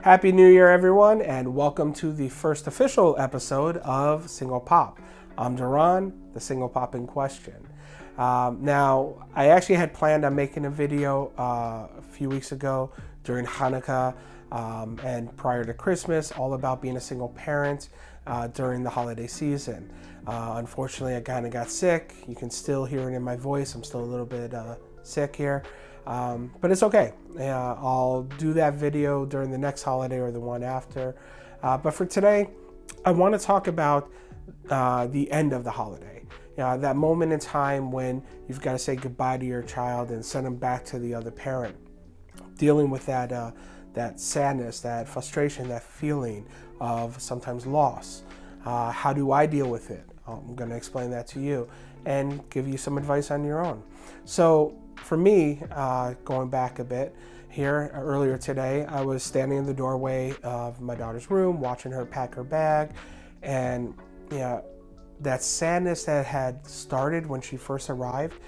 Happy New Year, everyone, and welcome to the first official episode of Single Pop. I'm Duran, the single pop in question. Now, I actually had planned on making a video a few weeks ago during Hanukkah and prior to Christmas, all about being a single parent during the holiday season. Unfortunately, I kind of got sick. You can still hear it in my voice. I'm still a little bit sick here. But it's okay. I'll do that video during the next holiday or the one after. But for today, I want to talk about the end of the holiday. That moment in time when you've got to say goodbye to your child and send them back to the other parent. Dealing with that sadness, that frustration, that feeling of sometimes loss. How do I deal with it? I'm going to explain that to you and give you some advice on your own. So for me, going back a bit here, earlier today, I was standing in the doorway of my daughter's room, watching her pack her bag, and that sadness that had started when she first arrived,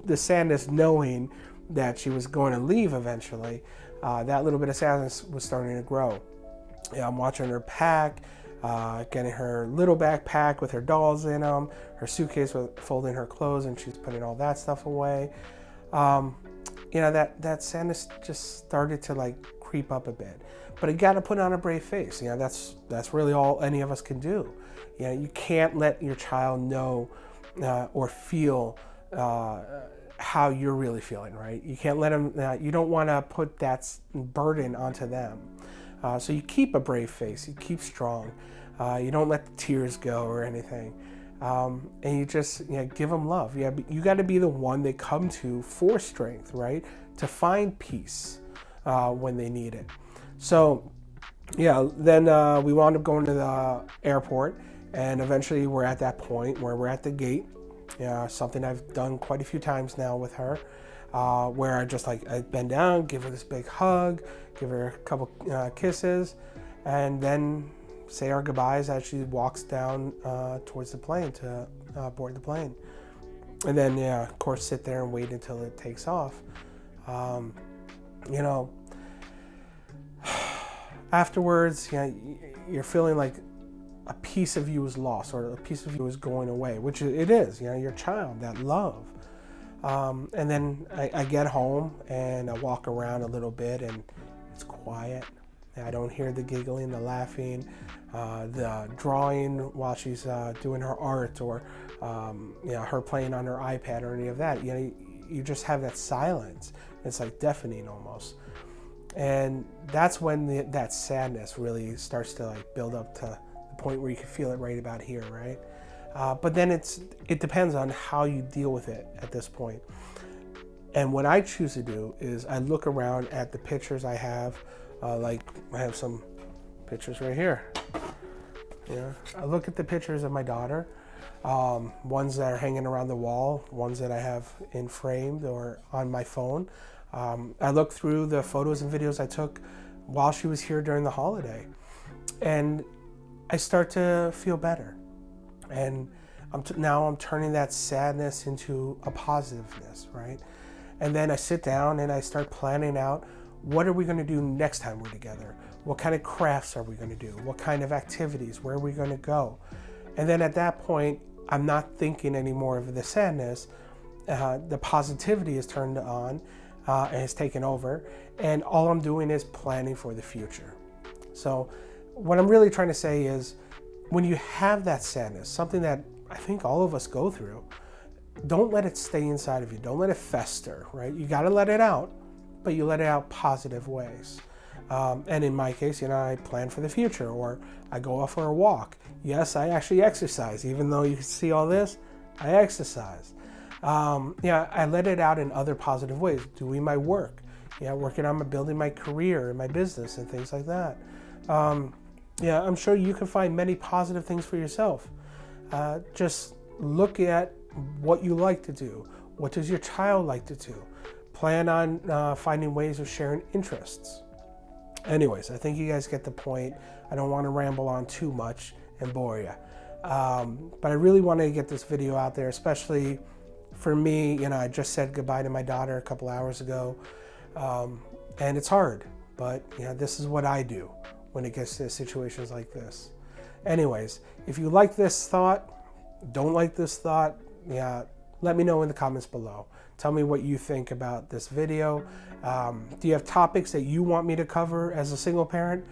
the sadness knowing that she was going to leave eventually, that little bit of sadness was starting to grow. I'm watching her pack, getting her little backpack with her dolls in them, her suitcase with folding her clothes, and she's putting all that stuff away. That sadness just started to creep up a bit, but you got to put on a brave face. That's really all any of us can do. You can't let your child know or feel how you're really feeling, right? You can't let them, you don't want to put that burden onto them. So you keep a brave face, you keep strong. You don't let the tears go or anything. And you just give them love. You got to be the one they come to for strength, right? To find peace when they need it. So, then we wound up going to the airport, and eventually we're at that point where we're at the gate. Something I've done quite a few times now with her, where I bend down, give her this big hug, give her a couple kisses, and then say our goodbyes as she walks down towards the plane to board the plane. And then, of course, sit there and wait until it takes off. Afterwards, you're feeling like a piece of you is lost or a piece of you is going away, which it is, your child, that love. And then I get home and I walk around a little bit and it's quiet. I don't hear the giggling, the laughing, the drawing while she's doing her art, or her playing on her iPad or any of that. You just have that silence. It's like deafening almost. And that's when that sadness really starts to build up to the point where you can feel it right about here, right? But then it depends on how you deal with it at this point. And what I choose to do is I look around at the pictures I have. I have some pictures right here. I look at the pictures of my daughter, ones that are hanging around the wall, ones that I have in framed or on my phone. I look through the photos and videos I took while she was here during the holiday, and I start to feel better. And now I'm turning that sadness into a positiveness, right? And then I sit down and I start planning out, what are we going to do next time we're together? What kind of crafts are we going to do? What kind of activities? Where are we going to go? And then at that point, I'm not thinking anymore of the sadness. The positivity is turned on and has taken over. And all I'm doing is planning for the future. So what I'm really trying to say is, when you have that sadness, something that I think all of us go through, don't let it stay inside of you. Don't let it fester, right? You got to let it out, but you let it out positive ways. And in my case, I plan for the future, or I go off for a walk. Yes, I actually exercise. Even though you can see all this, I exercise. I let it out in other positive ways, doing my work, working on building my career and my business and things like that. I'm sure you can find many positive things for yourself. Just look at what you like to do. What does your child like to do? Plan on finding ways of sharing interests. Anyways, I think you guys get the point. I don't want to ramble on too much and bore you. But I really wanted to get this video out there, especially for me. I just said goodbye to my daughter a couple hours ago. And it's hard, but this is what I do when it gets to situations like this. Anyways, if you like this thought, don't like this thought, let me know in the comments below. Tell me what you think about this video. Do you have topics that you want me to cover as a single parent?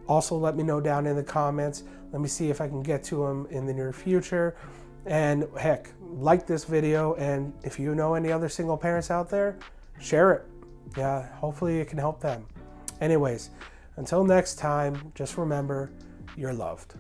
Also, let me know down in the comments. Let me see if I can get to them in the near future. And heck, like this video, and if you know any other single parents out there, share it. Hopefully it can help them. Anyways, until next time, just remember, you're loved.